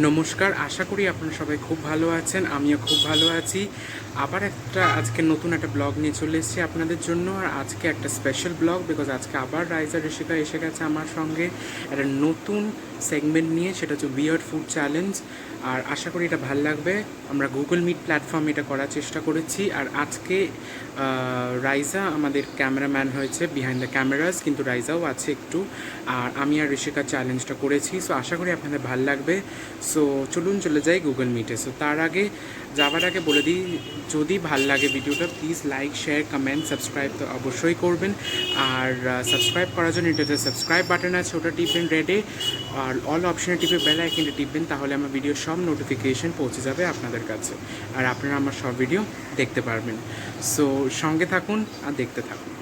নমস্কার, আশা করি আপনারা সবাই খুব ভালো আছেন। আমিও খুব ভালো আছি। আবার আজকে নতুন একটা ব্লগ নিয়ে চলে এসেছি আপনাদের জন্য। আর আজকে একটা স্পেশাল ব্লগ, বিকজ আজকে আবার রাইজা ঋষিকা এসে গেছে আমার সঙ্গে একটা নতুন সেগমেন্ট নিয়ে, সেটা হচ্ছে উইয়ার্ড ফুড চ্যালেঞ্জ। আর আশা করি এটা ভালো লাগবে। আমরা গুগল মিট প্ল্যাটফর্মে এটা করার চেষ্টা করেছি। আর আজকে রাইজা আমাদের ক্যামেরাম্যান হয়েছে বিহাইন্ড দ্য ক্যামেরাস, কিন্তু রাইজাও আছে একটু। আর আমি আর ঋষিকা চ্যালেঞ্জটা করেছি, সো আশা করি আপনাদের ভালো লাগবে। সো চলুন চলে যাই গুগল মিটে। সো তার আগে যাওয়ার আগে বলে দিই, যদি ভাল লাগে ভিডিওটা please like, share, comment, subscribe তো অবশ্যই করবেন। আর সাবস্ক্রাইব করার জন্য এটাতে সাবস্ক্রাইব বাটন আছে, ওটা টিপবেন রেডে। আর অল অপশানে টিপে বেল আইকনটা টিপবেন, তাহলে আমার ভিডিওর সব নোটিফিকেশন পৌঁছে যাবে আপনাদের কাছে। আর আপনারা আমার সব ভিডিও দেখতে পারবেন। সো সঙ্গে থাকুন আর দেখতে থাকুন।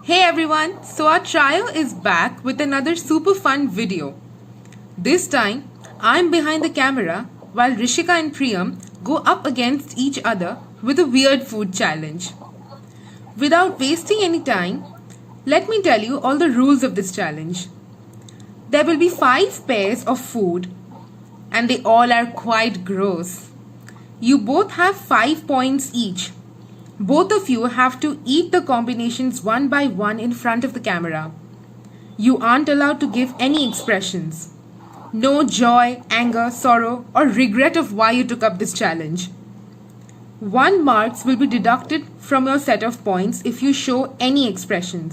Hey everyone, so our trio is back with another super fun video. This time, I'm behind the camera while Rishika and Priyam go up against each other with a weird food challenge. Without wasting any time, let me tell you all the rules of this challenge. There will be 5 pairs of food and they all are quite gross. You both have 5 points each. Both of you have to eat the combinations one by one in front of the camera. You aren't allowed to give any expressions. No joy, anger, sorrow, or regret of why you took up this challenge. 1 marks will be deducted from your set of points if you show any expressions.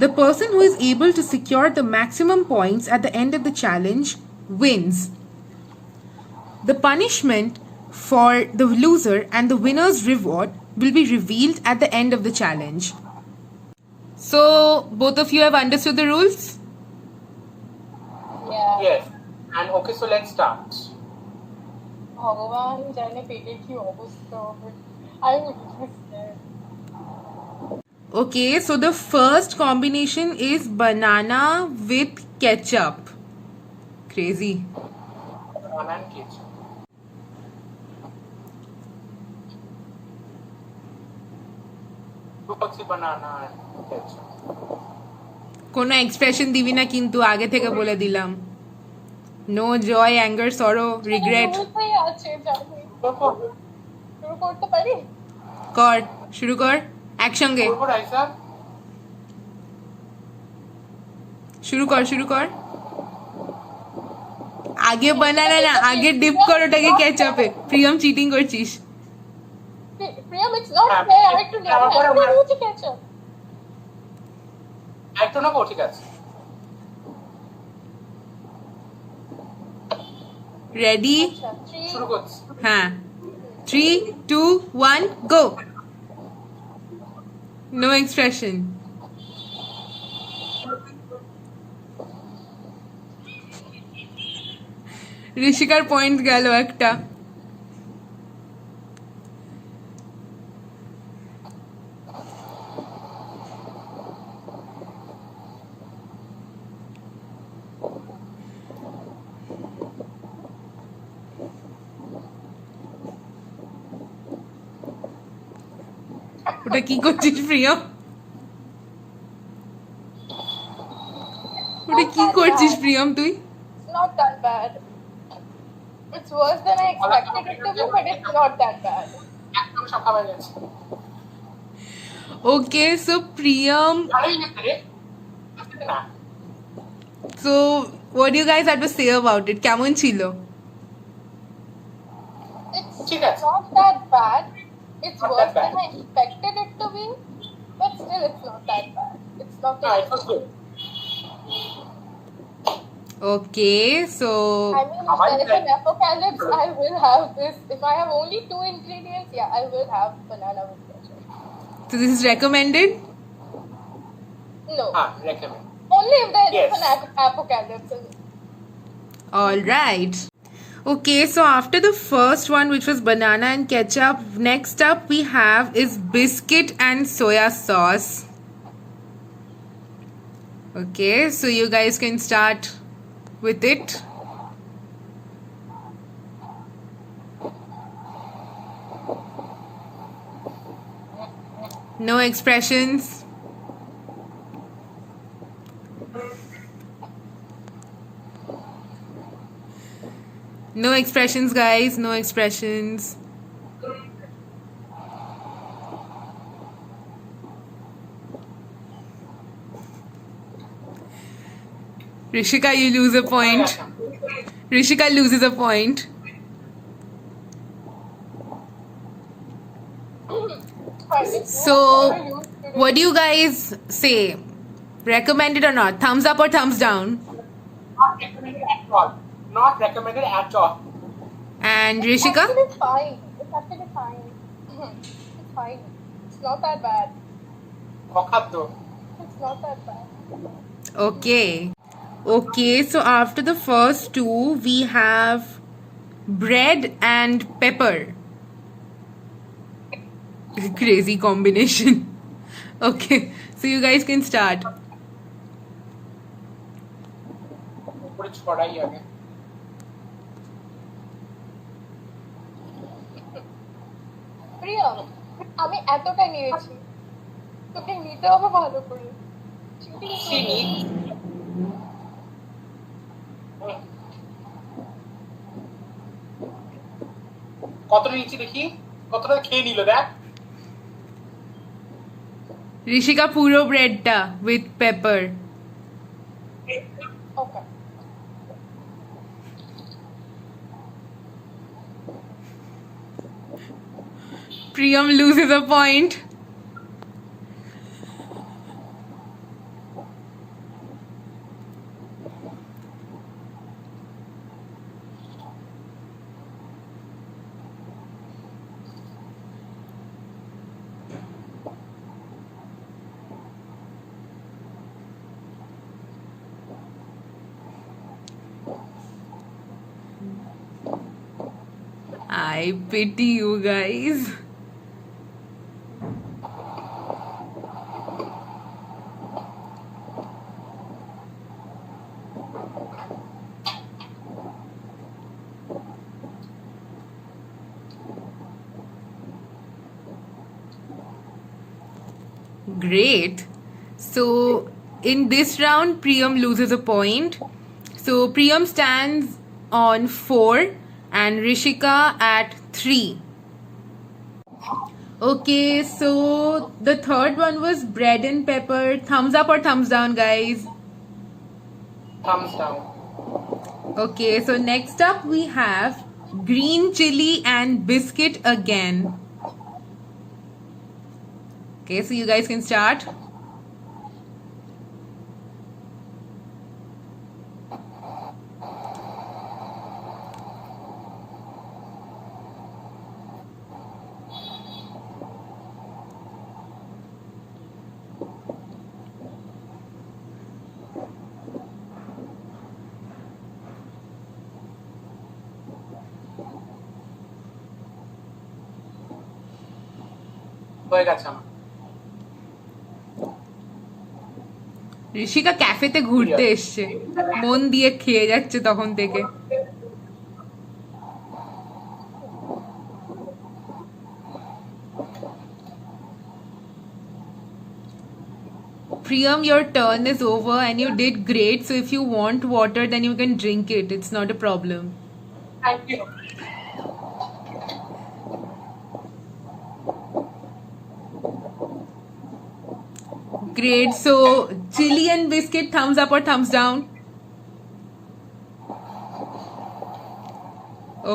The person who is able to secure the maximum points at the end of the challenge wins. The punishment for the loser and the winner's reward will be revealed at the end of the challenge. So, both of you have understood the rules? Yes, and okay, so let's start. ভগবান জানে পেটের কি অবস্থা হবে আমি Okay, so the first combination is banana with ketchup. Crazy. Banana and ketchup. Banana and ketchup. কোনো expression দিবি না কিন্তু আগে থেকে বলে দিলাম। নো জয়, অ্যাঙ্গার, সরো, রিগ্রেট। আছে জানি শুরু করতে পারি কর, শুরু কর একসঙ্গে। শুরু কর। আগে বানানা না, আগে ডিপ কর ওটাকে কেচাপে। প্রিয়ম চিটিং করছিস। প্রিয়ম ইটস নট ফেয়ার আরেকটু নে আমি রুচি কেচাপ একটু না, ঠিক আছে। রেডি? শুরু করছি। হ্যাঁ, 3, 2, 1, গো। No expression. ঋষিকার পয়েন্ট গেল একটা। ওটা কি করছিস প্রিয়? ওটা কি করছিস প্রিয়ম তুই? not that bad it's worse than I expected it to be but it's not that bad একদম সব খাবার গেছে। Okay, so Priyam, so what do you guys have to say about it? কেমন ছিল? it's not that bad it's worse than I expected it to be but still it's not that bad it's not that it was good. Okay, so I mean if there is an apocalypse I will have this if I have only 2 ingredients yeah I will have banana with ketchup so this is recommended? no Recommend only if there Yes. is an apocalypse All right. Okay, so after the first one, which was banana and ketchup, next up we have is biscuit and soya sauce. Okay, so you guys can start with it. No expressions. No expressions, guys. No expressions. Rishika, you lose a point. Rishika loses a point. So, what do you guys say? Recommend it or not? Thumbs up or thumbs down? Not recommended at all. Not recommended at all. And It's Rishika? actually fine. It's actually fine. It's fine. It's not that bad. It's not that bad. Okay. Okay, so after the first two, we have bread and pepper. Crazy combination. Okay, so you guys can start. Priyam আমি এতটা নিয়েছি তোকে নিতে হবে ভালো করে চিনি কতটা নিচে দেখি কতটা খেয়ে নিল দেখ Rishika puro bread ta with pepper. Okay Priyam loses a point. I pity you guys. Great. So in this round, Priyam loses a point. So Priyam stands on 4 and Rishika at 3. Okay, so the third one was bread and pepper. Thumbs up or thumbs down, guys? thumbs down Okay, so next up we have green chili and biscuit again. Okay, so you guys can start. হয়ে গেছে আমার ঋষিকা ক্যাফেতে ঘুরতে এসছে, মন দিয়ে খেয়ে যাচ্ছে তখন থেকে। Priyam, your turn is over and you did great. So if you want water, then you can drink it. It's not a problem. Thank you Great. So chili and biscuit, thumbs up or thumbs down?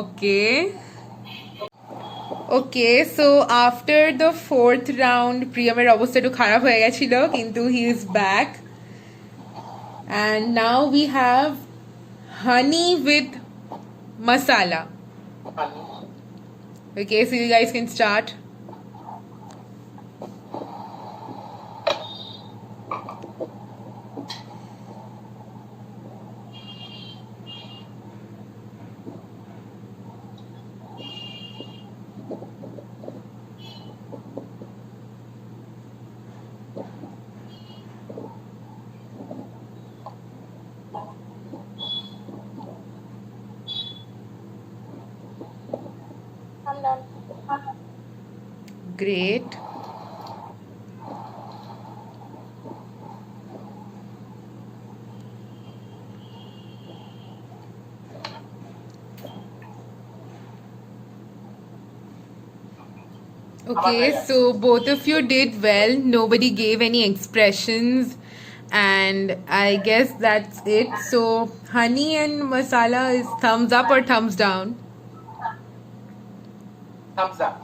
Okay. Okay, so after the fourth round, Priyam-এর অবস্থা একটু খারাপ হয়ে গেছিল, কিন্তু he is back. And now we have honey with masala. Okay, so you guys can start. I'm done. Great. Okay, so both of you did well. Nobody gave any expressions, and I guess that's it. So, honey and masala is thumbs up or thumbs down? Thumbs up.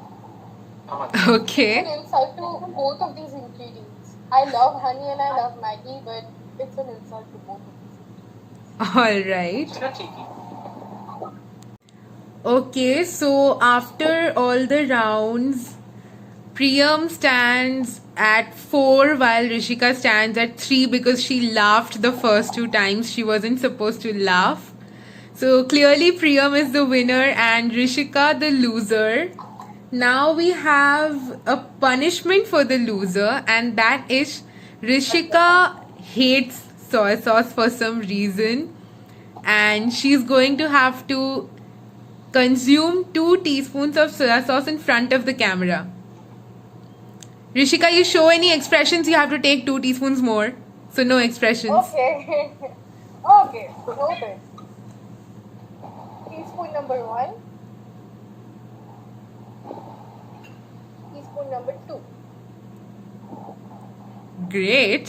It's Okay. an insult to both of these ingredients. I love honey and I love Maggie, but it's an insult to both of these. All right. সেটা ঠিকই। Okay, so after all the rounds, Priyam stands at 4 while Rishika stands at 3 because she laughed the first 2 times. She wasn't supposed to laugh. So clearly Priyam is the winner and Rishika the loser. Now we have a punishment for the loser, and that is Rishika hates soy sauce for some reason, and she's going to have to consume 2 teaspoons of soya sauce in front of the camera. Rishika, you show any expressions, you have to take 2 teaspoons more. So no expressions. Okay. Okay, noted. Teaspoon number 1. Teaspoon number 2. Great.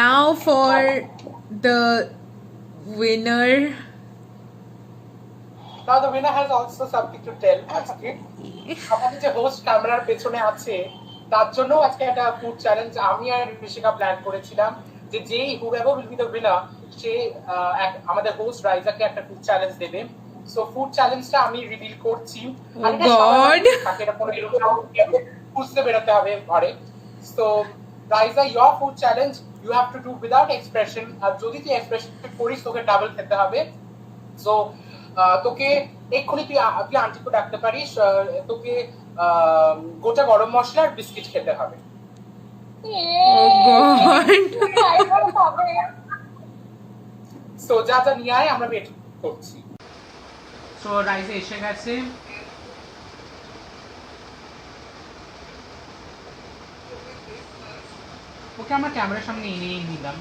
Now for the winner. Now the winner has also something to tell আজকে। আমাদের যে host ক্যামেরার পেছনে আছে তার জন্য আজকে একটা ফুড চ্যালেঞ্জ আমি আর ঋষিকা প্ল্যান করেছিলাম যে যেই whoever will be the winner সে আমাদের হোস্ট রাইজাকে একটা ফুড চ্যালেঞ্জ দেবে। সো ফুড চ্যালেঞ্জটা আমি রিভিল করছি। Oh God! তাকে এটা কোনো এরকম বুঝতে বেরোতে হবে ঘরে। So Raiza your food challenge you have to do without expression, আর যদি তুই এক্সপ্রেশন করিস তোকে ডাবল খেতে হবে। সো তোকে এক্ষুনি তুই আন্টিকে ডাকতে পারিস, তোকে গোটা গরম মশলা আর বিস্কিট খেতে হবে। Oh God! সো যা যা নিয়ে আয়, আমরা ওয়েট করছি। সো রাইজে এসে গেছে। ওকে আমরা ক্যামেরার সামনে এনেই নিলাম।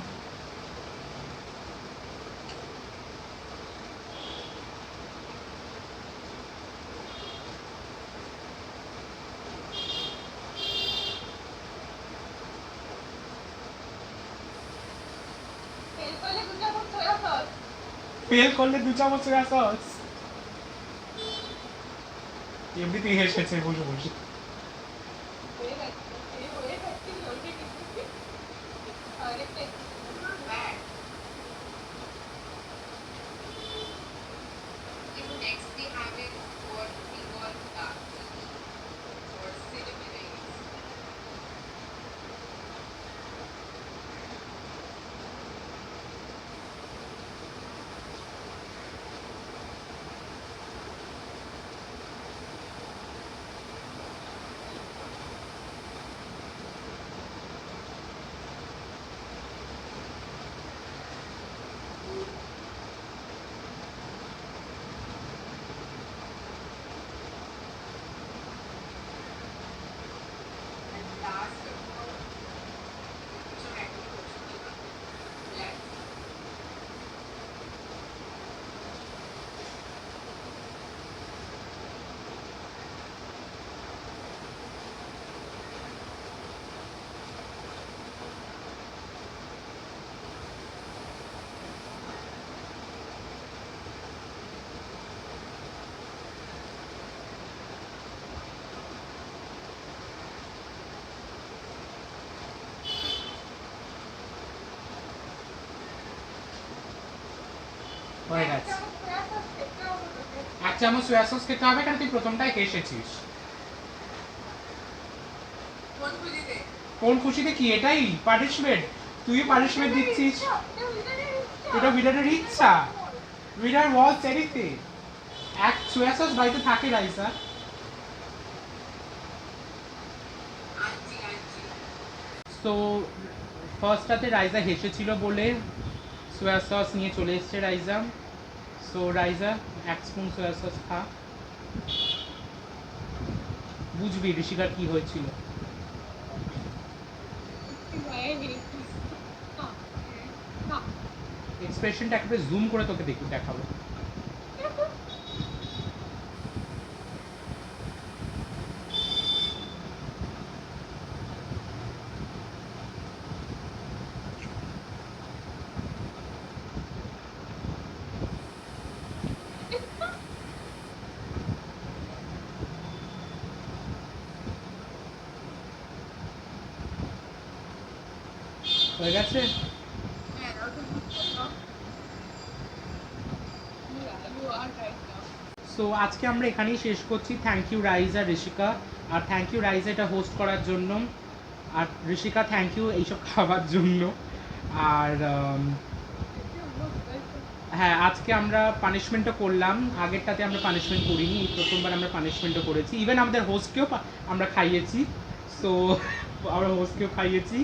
ফেল করলে 2 চামচ সয়া সস। এমনিতেই হেসেছে বসে বসে। হয়ে গেছে। 1 চামচ সয়া সস খেতে হবে, কারণ তুই প্রথমটাই এসেছিস। কোন খুশিতে কি এটাই পানিশমেন্ট? তুই পানিশমেন্ট দিচ্ছিস। এটা উইনারের ইচ্ছা। উইনার ওয়াজ এনিথিং। 1 সয়া সস বাড়িতে থাকে রাইসা। তো ফার্স্টটাতে রাইজা হেসেছিল বলে সোয়া সস নিয়ে চলে এসছে রাইজা। সো রাইজা 1 স্পুন সোয়া সস খা, বুঝবি ঋষিকার কি হয়েছিল। এক্সপ্রেশনটা একবার জুম করে তোকে দেখাবো। হয়ে গেছে? সো আজকে আমরা এখানেই শেষ করছি। থ্যাংক ইউ রাইজ আর ঋষিকা, আর থ্যাংক ইউ রাইজ এটা হোস্ট করার জন্য, আর ঋষিকা থ্যাংক ইউ এইসব খাওয়ার জন্য। আর হ্যাঁ, আজকে আমরা পানিশমেন্টও করলাম, আগেরটাতে আমরা পানিশমেন্ট করিনি, এই প্রথমবার আমরা পানিশমেন্টও করেছি। ইভেন আমাদের হোস্টকেও আমরা খাইয়েছি। সো আমরা হোস্টকেও খাইয়েছি।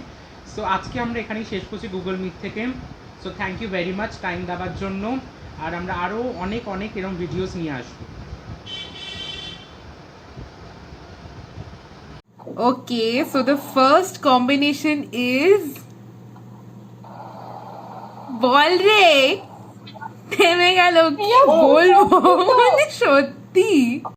সো আজকে আমরা এখানেই শেষ করছি গুগল মিট থেকে। So thank you very much time দেওয়ার জন্য, আর আমরা আরও অনেক অনেক এরকম ভিডিওস নিয়ে আসবো। Okay, so the first combination is বল রে, থেমে গেল, কি বলবো মানে সত্যি।